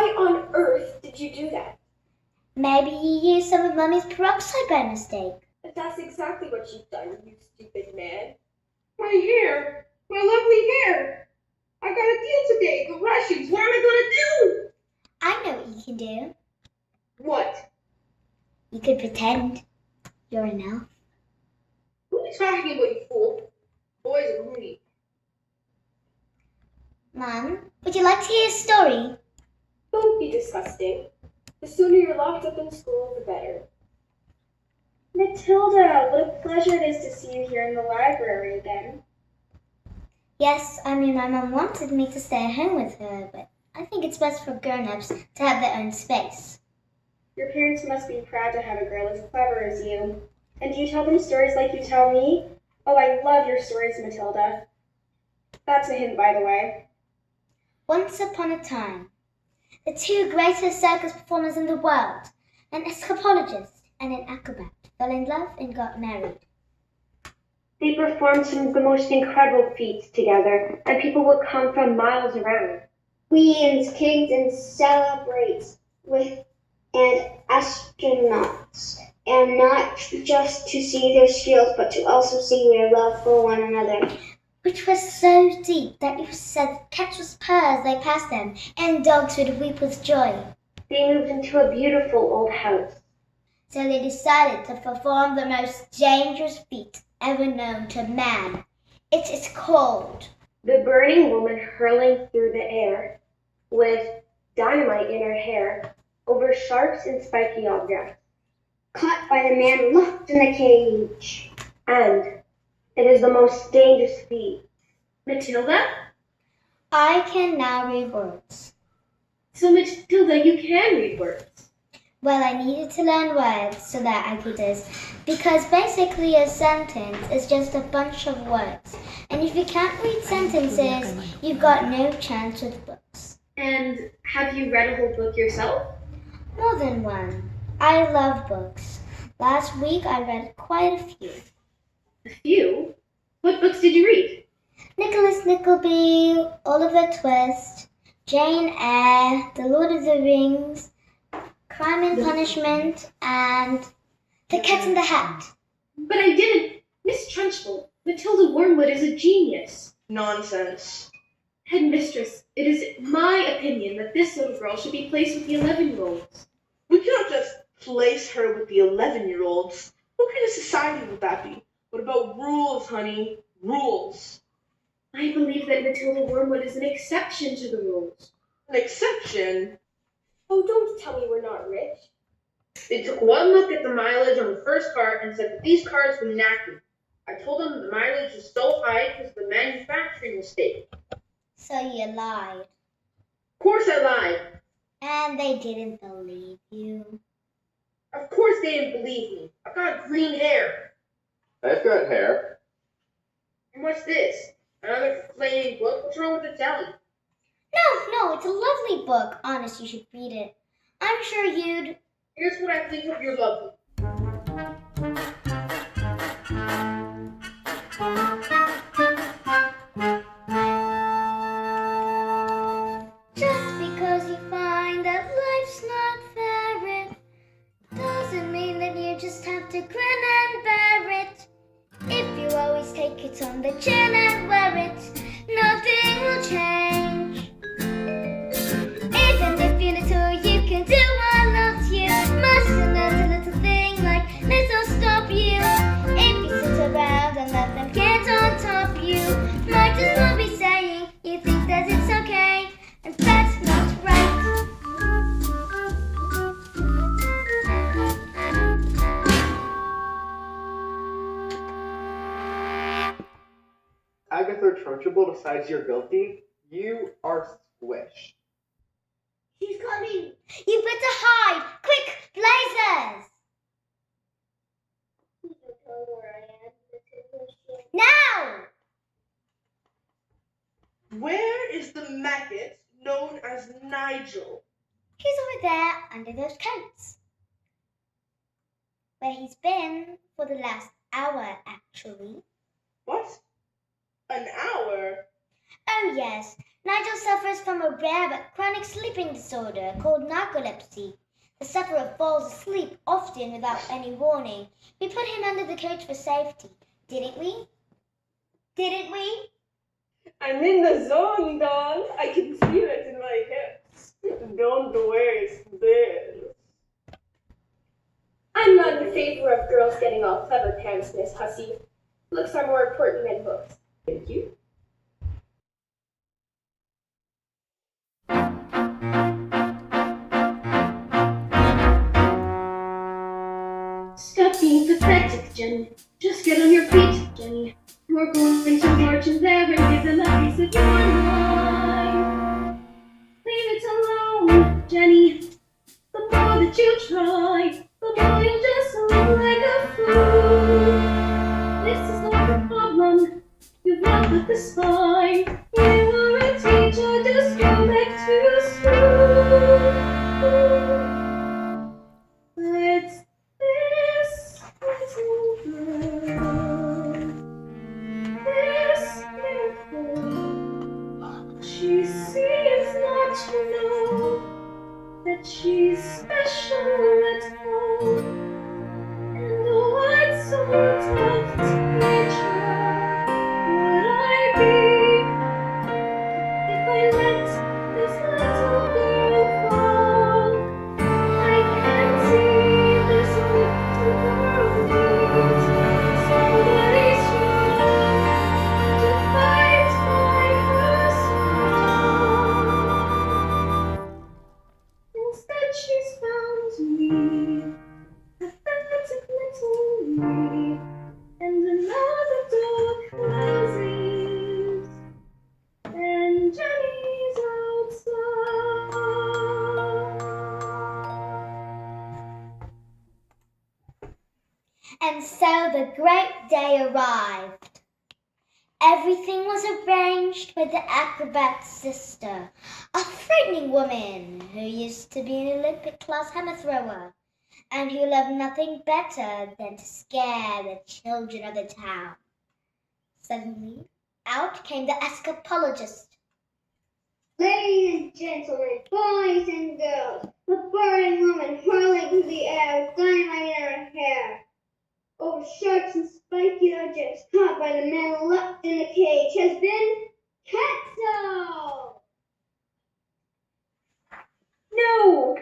Why on earth did you do that? Maybe you used some of Mummy's peroxide by mistake. But that's exactly what you've done, you stupid man. My hair! My lovely hair! I got a deal today, the Russians. What am I gonna do? I know what you can do. What? You could pretend you're an elf. Who are you talking about, you fool? Boys are moody. Mum, would you like to hear a story? Don't be disgusting. The sooner you're locked up in school, the better. Matilda, what a pleasure it is to see you here in the library again. Yes, I mean my mum wanted me to stay at home with her, but I think it's best for grown-ups to have their own space. Your parents must be proud to have a girl as clever as you. And do you tell them stories like you tell me? Oh, I love your stories, Matilda. That's a hint, by the way. Once upon a time, the two greatest circus performers in the world, an escapologist and an acrobat, fell in love and got married. They performed some of the most incredible feats together, and people would come from miles around. Queens, kings, and celebrates and astronauts, and not just to see their skills, but to also see their love for one another. Which was so deep that it was said cats would purr as they passed them, and dogs would weep with joy. They moved into a beautiful old house. So they decided to perform the most dangerous feat ever known to man. It is called the burning woman hurling through the air with dynamite in her hair over sharp and spiky objects, caught by the man locked in the cage. And it is the most dangerous feat. Matilda? I can now read words. So Matilda, you can read words. Well, I needed to learn words so that I could do this, because basically a sentence is just a bunch of words. And if you can't read sentences, you've got no chance with books. And have you read a whole book yourself? More than one. I love books. Last week I read quite a few. A few? What books did you read? Nicholas Nickleby, Oliver Twist, Jane Eyre, The Lord of the Rings, Crime and Punishment, and The Cat in the Hat. But I didn't. Miss Trunchbull, Matilda Wormwood is a genius. Nonsense. Headmistress, it is my opinion that this little girl should be placed with the 11-year-olds. We cannot just place her with the 11-year-olds. What kind of society would that be? What about rules, honey? Rules. I believe that Matilda Wormwood is an exception to the rules. An exception? Oh, don't tell me we're not rich. They took one look at the mileage on the first car and said that these cars were knackered. I told them the mileage was so high because of the manufacturing mistake. So you lied. Of course I lied. And they didn't believe you. Of course they didn't believe me. I've got green hair. I've got hair. And what's this? Another complaining book? What's wrong with the telly? No, it's a lovely book. Honest, you should read it. I'm sure you'd... Here's what I think of your lovely. Just because you find that life's not fair, it doesn't mean that you just have to grin and bear it. If you always take it on the chin and wear it, nothing will change. Even if you're not all you can do or not, you mustn't let a little thing like this'll stop you. If you sit around and let them get on top you, might as well be saying you think that it's okay, and that's not right. Agatha Trunchbull decides you're guilty, you are squished. She's coming. You better hide! Quick, blazers! You don't know where I am. Now! Where is the maggot known as Nigel? He's over there under those coats. Where he's been for the last hour, actually. What? An hour? Oh yes, Nigel suffers from a rare but chronic sleeping disorder called narcolepsy. The sufferer falls asleep often without any warning. We put him under the coach for safety, didn't we? Didn't we? I'm in the zone, doll. I can feel it in my hips. Don't waste this. I'm not in favor of girls getting all clever pants, Miss Hussey. Looks are more important than books. Thank you. Stop being pathetic, Jenny. Just get on your feet, Jenny. We're going to march in there and give them a piece of your mind. Leave it alone, Jenny. The more that you try, the more you'll just look like a fool. This is not the problem. You've not got the spine. You are a teacher, just go back to school. Let's this little girl, this little, she seems not to know that she's special at home. And though I'd sort of teacher would I be if I let this little girl fall. I can see this little girl needs somebody strong to fight by her side. Instead she's found me, pathetic little me, and another door closes, and Jenny's outside. And so the great day arrived. Everything was arranged by the acrobat's sister, a frightening woman who used to be an Olympic class hammer thrower, and who loved nothing better than to scare the children of the town. Suddenly, out came the escapologist. Ladies and gentlemen, boys and girls, the burning woman whirling through the air with dynamite in her hair. Over sharks and spiky objects caught by the man locked in a cage has been canceled! No!